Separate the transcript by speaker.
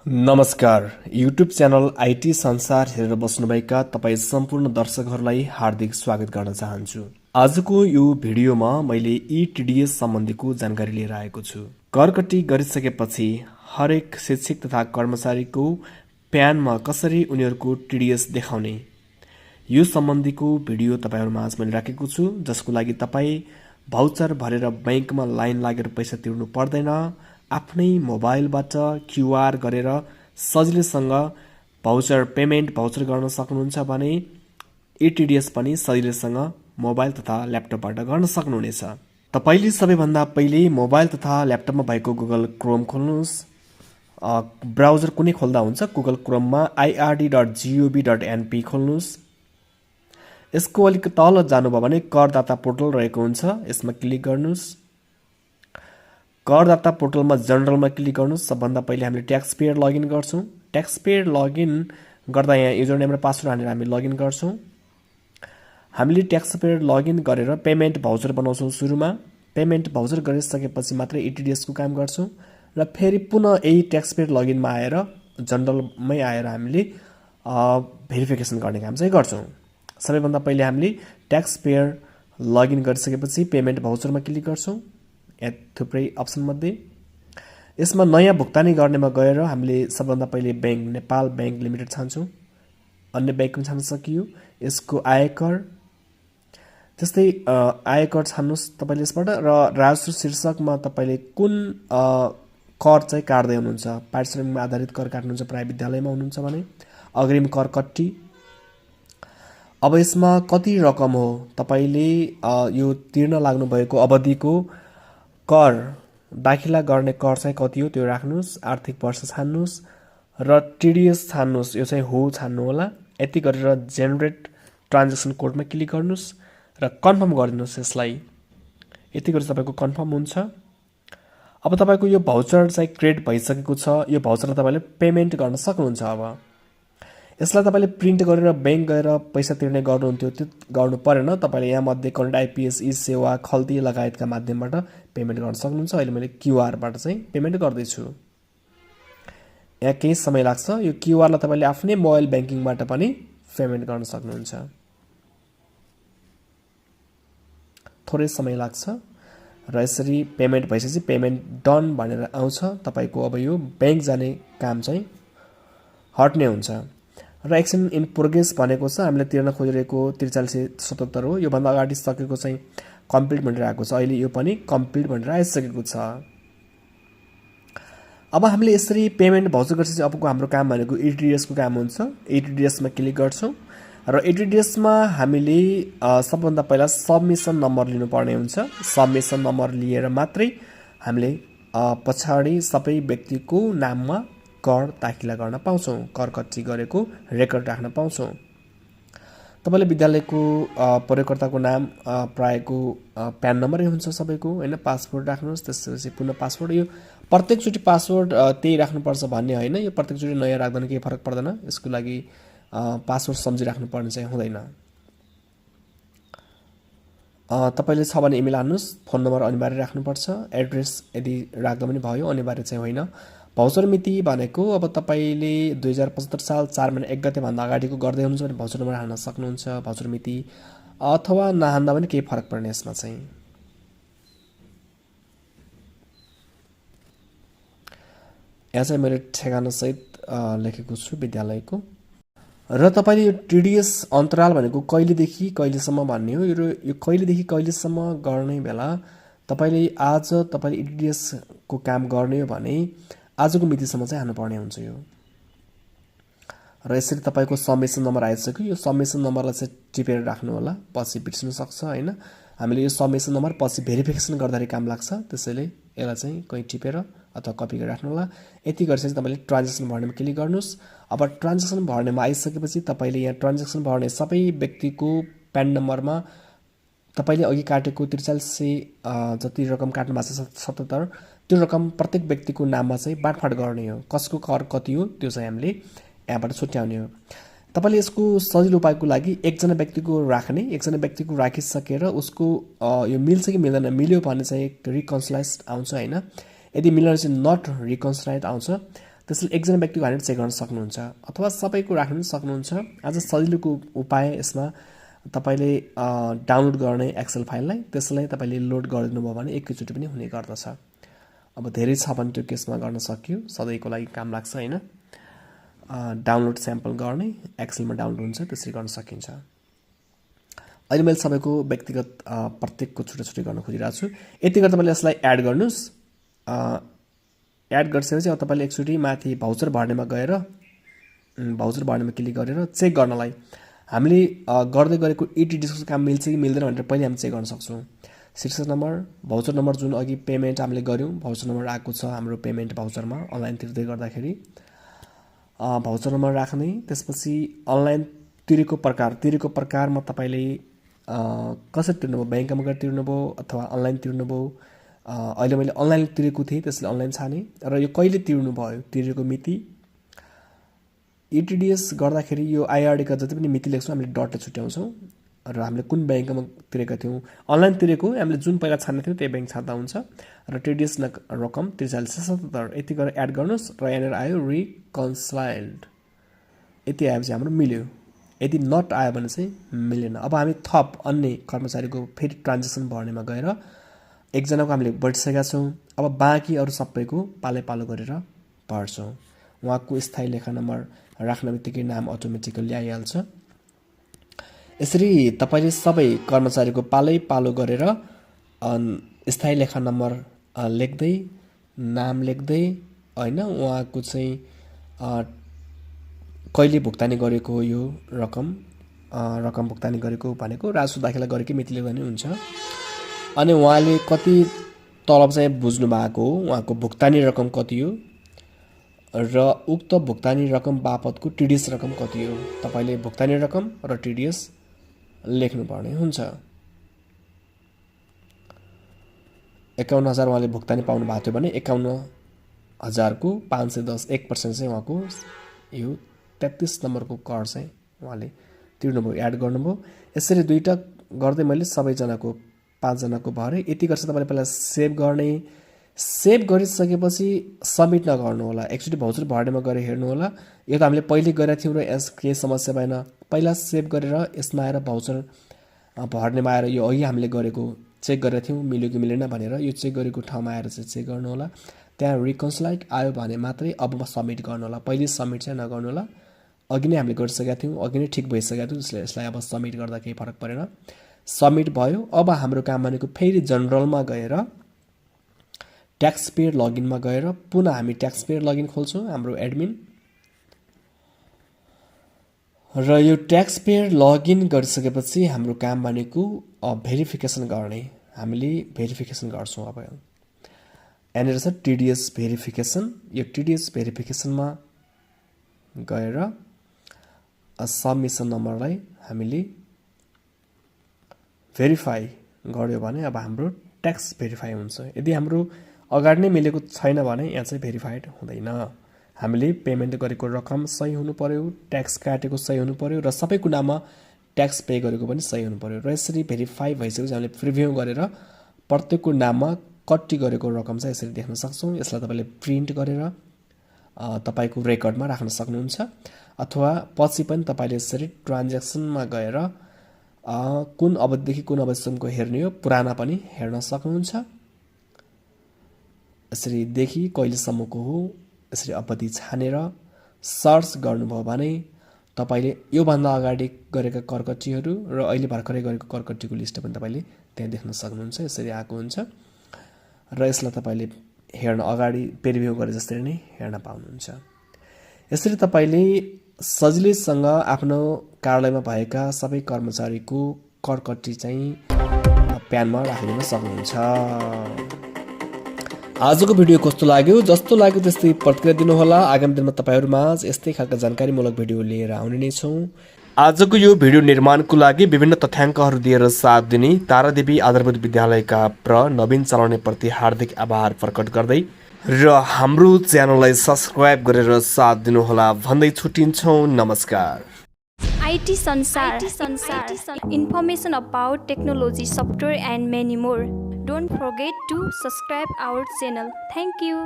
Speaker 1: नमस्कार। YouTube channel IT संसार हेरेर बस्नुभएका तपाईँ सम्पूर्ण दर्शकहरूलाई हार्दिक स्वागत गर्न चाहन्छु। आजको यो भिडियोमा मैले टिडिएस सम्बन्धीको जानकारी लिएर आएको छु। करकटी गरिसकेपछि हरेक शिक्षक तथा कर्मचारीको प्यानमा कसरी उनीहरूको टिडिएस देखाउने, यो सम्बन्धीको भिडियो तपाईहरुमा आज मैले राखेको छु, जसको लागि तपाईँ भाउचर भरेर बैंकमा लाइन लागेर पैसा तिर्नु पर्दैन। आफ्नै मोबाइलबाट क्युआर गरेर सजिलैसँग भाउचर भाउचर गर्न सक्नुहुन्छ भने टिडिएस पनि सजिलैसँग मोबाइल तथा ल्यापटपबाट गर्न सक्नुहुनेछ। तपाईले सबैभन्दा पहिले मोबाइल तथा ल्यापटपमा भएको गुगल क्रोम खोल्नुहोस्। ब्राउजर कुनै खोल्दा हुन्छ, गुगल क्रोममा ird.gov.np खोल्नुहोस्। यसको अलिक तल जानुभयो भने करदाता पोर्टल रहेको हुन्छ, यसमा क्लिक गर्नुहोस्। करदाता पोर्टलमा जनरलमा क्लिक गर्नुहोस्। सबभन्दा पहिले हामीले ट्याक्स पेयर लगइन गर्छौँ। ट्याक्स पेयर लगइन गर्दा यहाँ युजर नेम र पासवर्ड हालेर हामी लगइन गर्छौँ। हामीले ट्याक्स पेयर लगइन गरेर पेमेन्ट भाउचर बनाउँछौँ। सुरुमा पेमेन्ट भाउचर गरिसकेपछि मात्रै टिडिएस को काम गर्छौँ र फेरि पुनः यही ट्याक्स पेयर लगइनमा आएर जनरलमै आएर हामीले भेरिफिकेसन गर्ने काम चाहिँ गर्छौँ। सबैभन्दा पहिले हामीले ट्याक्स पेयर लगइन गरिसकेपछि पेमेन्ट भाउचरमा क्लिक गर्छौँ। थुप्रै अप्सन मध्ये यसमा नयाँ भुक्तानी गर्नेमा गएर हामीले सबभन्दा पहिले बैंक नेपाल बैंक लिमिटेड छान्छौँ। अन्य बैंक पनि छान्न सकियो। यसको आयकर, त्यस्तै आयकर छान्नुहोस् तपाईले यसबाट र राजस्व शीर्षकमा तपाईले कुन कर चाहिँ काट्दै हुनुहुन्छ। पारिश्रमिकमा आधारित कर काट्नुहुन्छ प्राय विद्यालयमा हुनुहुन्छ भने अग्रिम कर कट्टी। अब यसमा कति रकम हो तपाईले यो तिर्न लाग्नु भएको अवधिको कर दाखिला गर्ने कर चाहिँ कति हो त्यो राख्नुहोस्। आर्थिक वर्ष छान्नुहोस् र टिडिएस छान्नुहोस्। यो चाहिँ हो छान्नु होला। यति गरेर जेनेरेट ट्रान्ज्याक्सन कोडमा क्लिक गर्नुहोस् र कन्फर्म गरिदिनुहोस् यसलाई। यति गरेर तपाईको कन्फर्म हुन्छ। अब तपाईको यो भाउचर चाहिँ क्रिएट भइसकेको छ। यो भाउचरलाई तपाईले पेमेन्ट गर्न सक्नुहुन्छ। अब यसलाई तपाईले प्रिन्ट गरेर बैंक गएर पैसा तिर्ने गर्नुहुन्थ्यो, त्यो गर्नु परेन। तपाईले यहाँ मध्ये करेन्ट आइपीएस, ई सेवा, खल्ती लगायतका माध्यमबाट पेमेन्ट गर्न सक्नुहुन्छ। अहिले मैले क्युआरबाट चाहिँ पेमेन्ट गर्दै छु। यहाँ केही समय लाग्छ। यो क्युआरलाई तपाईले आफ्नै मोबाइल बैंकिङबाट पनि पेमेन्ट गर्न सक्नुहुन्छ। थोरै समय लाग्छ र यसरी पेमेन्ट भइसकेपछि पेमेन्ट डन भनेर आउँछ। तपाईको अब यो बैंक जाने काम चाहिँ हट्ने हुन्छ र एक्सन इन प्रोग्रेस भनेको छ हामीले तिर्न खोजिरहेको 4377 हो। यो भन्दा अगाडि सकेको चाहिँ कम्प्लिट भनेर आएको छ। अहिले यो पनि कम्प्लिट भनेर आइसकेको छ। अब हामीले यसरी पेमेन्ट भाउचर गरेपछि अबको हाम्रो काम भनेको टिडिएस को काम हुन्छ। टिडिएस मा क्लिक गर्छौं र टिडिएस मा हामीले सबभन्दा पहिला सबमिसन नम्बर लिनुपर्ने हुन्छ। सबमिसन नम्बर लिएर मात्रै हामीले पछाडी सबै व्यक्तिको नाममा कर दाखिला गर्न पाउँछौं। कर कच्ची गरेको रेकर्ड राख्न पाउँछौं। तपाईले विद्यालयको प्रयोगकर्ताको नाम प्रायको प्यान नम्बरै हुन्छ सबैको हैन। पासवर्ड राख्नुहोस्, त्यसपछि पुनः पासवर्ड। यो प्रत्येकचोटी पासवर्ड त्यही राख्नुपर्छ भन्ने हैन। यो प्रत्येकचोटी नयाँ राख्दा केही फरक पर्दैन। यसको लागि पासवर्ड सम्झि राख्नु पर्ने चाहिँ हुँदैन। तपाईले छ भने इमेल हाल्नुहोस्। फोन नम्बर अनिवार्य राख्नुपर्छ। एड्रेस यदि राख्दा पनि भयो, अनिवार्य चाहिँ होइन। भाउचर मिति भनेको अब तपाईले 2075 साल 4 महिना 1 गते भन्दा अगाडिको गर्दै हुनुहुन्छ भने भाउचर नम्बर हाल्न सक्नुहुन्छ। भाउचर मिति अथवा नहाल्दा पनि केही फरक पर्दैन यसमा चाहिँ। यहाँ चाहिँ मैले ठेगाना सहित लेखेको छु विद्यालयको। र तपाईले यो टिडिएस अन्तराल भनेको कहिलेदेखि कहिलेसम्म भन्ने हो। यो कहिलेदेखि कहिलेसम्म गर्ने बेला तपाईले आज तपाईले टिडिएस को काम गर्ने हो भने आजको मितिसम्म चाहिँ हाल्नुपर्ने हुन्छ यो। र यसरी तपाईको सबमिसन नम्बर आइसक्यो। यो सबमिसन नम्बरलाई चाहिँ टिपेर राख्नु होला, पछि बिर्सिन सक्छ हैन। हामीले यो सबमिसन नम्बर पछि भेरिफिकेसन गर्दाखेरि काम लाग्छ, त्यसैले यसलाई चाहिँ कहीँ टिपेर अथवा कपी गरेर राख्नु होला। यति गरिसकेपछि तपाईले ट्रान्ज्याक्सन भर्नेमा क्लिक गर्नुहोस्। अब ट्रान्ज्याक्सन भर्नेमा आइसकेपछि तपाईले यहाँ ट्रान्ज्याक्सन भर्ने सबै व्यक्तिको प्यान नम्बरमा तपाईले अघि काटेको 4300 जति रकम काट्नु भएको छ 77, त्यो रकम प्रत्येक व्यक्तिको नाममा चाहिँ बाँडफाँड गर्ने हो। कसको कर कति हो त्यो चाहिँ हामीले यहाँबाट छुट्याउने हो। तपाईले यसको सजिलो उपायको लागि एकजना व्यक्तिको राख्ने, एकजना व्यक्तिको राखिसकेर उसको यो मिल्छ कि मिल्दैन, मिल्यो भने चाहिँ रिकन्सिलाइज आउँछ हैन। यदि मिलेर चाहिँ नट रिकन्सिलाइड आउँछ त्यसले एकजना व्यक्तिको हानेर चेक गर्न सक्नुहुन्छ अथवा सबैको राख्न पनि सक्नुहुन्छ। आज सजिलोको उपाय यसमा तपाईले डाउनलोड गर्ने एक्सेल फाइललाई त्यसलाई तपाईले लोड गरिदिनु भयो भने एकैचोटि पनि हुने गर्दछ। अब धेरै छ भने त्यो केसमा गर्न सकियो, सधैँको लागि काम लाग्छ हैन। डाउनलोड स्याम्पल गर्ने एक्सेलमा डाउनलोड हुन्छ, त्यसरी गर्न सकिन्छ। अहिले मैले सबैको व्यक्तिगत प्रत्येकको छुट्टै गर्न खोजिरहेको छु। यति गरेर तपाईले यसलाई एड गर्नुस्। एड गरिसकेपछि अब तपाईले एकचोटि माथि भाउचर भर्नेमा गएर भाउचर भर्नेमा क्लिक गरेर चेक गर्नलाई हामीले गर्दै गरेको ETDS को काम मिल्छ कि मिल्दैन भनेर पहिले हामी चेक गर्न सक्छौं। शीर्षक नम्बर, भाउचर नम्बर जुन अघि पेमेन्ट हामीले गर्यौं, भाउचर नम्बर आएको छ हाम्रो पेमेन्ट भाउचरमा अनलाइन तिर्दै गर्दाखेरि भाउचर नम्बर राख्ने। त्यसपछि अनलाइन तिरेको प्रकारमा तपाईले कसरी तिर्नुभयो, बैंकमा गएर तिर्नुभयो अथवा अनलाइन तिर्नुभयो। अहिले मैले अनलाइन तिरेको थिएँ त्यसले अनलाइन छाने र यो कहिले तिर्नुभयो, तिरेको मिति। ETDS गर्दाखेरि यो IRD का जति पनि मिति लेख्छौं हामीले डटले छुट्याउँछौं र हामीले कुन बैंकमा तिरेका थियौं, अनलाइन तिरेको हामीले जुन पहिला छान्ने थियो त्यही बैंक छान्दा हुन्छ र TDS रकम 4377 यति गरेर एड गर्नुस् र यहाँनिर आयो रिकन्साइल्ड। यति आएपछि हाम्रो मिल्यो। यदि नट आयो भने चाहिँ मिलेन। अब हामी थप अन्य कर्मचारीको फेरि ट्रान्जेक्सन भर्नेमा गएर एकजनाको हामीले बढिसकेका छौं। अब बाँकी अरु सबैको पालो गरेर भर्छौं। उहाँको स्थायी लेखा नम्बर राख्नबित्तिकै नाम अटोमेटिकली आइहाल्छ। यसरी तपाईले सबै कर्मचारीको पालो गरेर स्थायी लेखा नम्बर लेख्दै नाम लेख्दै हैन उहाँको चाहिँ कहिले भुक्तानी गरेको यो रकम भुक्तानी गरेको भनेको राजस्व दाखिला गरेकै मिति लेख्दा नि हुन्छ। अनि उहाँले कति तलब चाहिँ बुझ्नु भएको हो, उहाँको भुक्तानी रकम कति हो र उक्त भुक्तानी रकम बापतको TDS रकम कति हो। तपाईले भुक्तानी रकम र TDS लेख्नु पर्ने हुन्छ। 51,000 उहाँले भुक्तानी पाउनु भएको थियो भने 51,000 को 510 1% चाहिँ उहाँको यो 33 नम्बरको कर चाहिँ उहाँले तिर्नुभयो, एड गर्नुभयो। यसरी दुईटा गर्दै मैले सबैजनाको 5 जनाको भरे। यति गर्छ तपाईले पहिला सेभ गर्ने। सेभ गरिसकेपछि सबमिट नगर्नु होला, एकचोटि भाउचर भर्नेमा गएर हेर्नु होला। यो त हामीले पहिले गरेका थियौं र यस केही समस्या भएन। पहिला सेभ गरेर यसमा आएर भाउचर भर्नेमा आएर यो अघि हामीले गरेको चेक गरेका थियौं मिल्यो कि मिलेन भनेर यो चेक गरेको ठाउँमा आएर चाहिँ चेक गर्नु होला। त्यहाँ रिकन्साइल्ड आयो भने मात्रै अब सबमिट गर्नु होला, पहिले सबमिट चाहिँ नगर्नु होला। अघि नै हामीले गरिसकेका थियौं, अघि नै ठिक भइसकेको थियो, त्यसले यसलाई अब सबमिट गर्दा केही फरक परेन। सबमिट भयो। अब हाम्रो काम भनेको फेरि जनरलमा गएर ट्याक्स पेयर लगइनमा गएर पुनः हामी ट्याक्स पेयर लगइन खोल्छौं हाम्रो एडमिन र यो ट्याक्स पेयर लगइन गरिसकेपछि हाम्रो काम भनेको भेरिफिकेसन गर्ने। हामीले भेरिफिकेसन गर्छौं। अब यहाँनिर छ TDS भेरिफिकेसन। यो TDS भेरिफिकेसनमा गएर सबमिसन नम्बरलाई हामीले भेरिफाई गर्यो भने अब हाम्रो ट्याक्स भेरिफाई हुन्छ। यदि हाम्रो अगाडि नै मिलेको छैन भने यहाँ चाहिँ भेरिफाइड हुँदैन। हामीले पेमेन्ट गरेको रकम सही हुनु पर्यो, ट्याक्स काटेको सही हुनु पर्यो र सबै कुरामा ट्याक्स पे गरेको पनि सही हुनु पर्यो। र यसरी भेरिफाई भइसकेपछि हामीले प्रिभ्यू गरेर प्रत्येकको नाममा कट्टी गरेको रकम चाहिँ यसरी देख्न सक्छौं। यसलाई तपाईले प्रिन्ट गरेर तपाईको रेकर्डमा राख्न सक्नुहुन्छ अथवा पछि पनि तपाईले यसरी ट्रान्ज्याक्सनमा गएर कुन अवधिदेखि कुन अवधिसम्मको हेर्ने हो पुराना पनि हेर्न सक्नुहुन्छ। यसरी देखि कहिलेसम्मको हो यसरी अवधि छानेर सर्च गर्नुभयो भने तपाईले यो भन्दा अगाडि गरेका करकट्टीहरू र अहिले भर्खरै गरेको करकट्टीको लिस्ट पनि तपाईले त्यहाँ देख्न सक्नुहुन्छ। यसरी आएको हुन्छ र यसलाई तपाईले हेर्न अगाडि प्रिभ्यू गरे जस्तै नै हेर्न पाउनुहुन्छ। यसरी तपाईले सजिलैसँग आफ्नो कार्यालयमा भएका सबै कर्मचारीको करकट्टी चाहिँ प्यानमा राखिदिन सक्नुहुन्छ। आजको भिडियो कस्तो लाग्यो, जस्तो लाग्यो त्यस्तै प्रतिक्रिया दिनुहोला। आगामी दिनमा तपाईहरुमाझ यस्तै खालका जानकारीमूलक भिडियो लिएर आउने नै छौं। आजको यो भिडियो निर्माणको लागि विभिन्न तथ्याङ्कहरू दिएर साथ दिने तारादेवी आधारभूत विद्यालयका नवीन चलाउने प्रति हार्दिक आभार प्रकट गर्दै र हाम्रो च्यानललाई सब्स्क्राइब गरेर साथ दिनुहोला भन्दै छुट्टिन्छौं। नमस्कार।
Speaker 2: IT Sansar. Information about technology, software and many more. Don't forget to subscribe our channel. Thank you.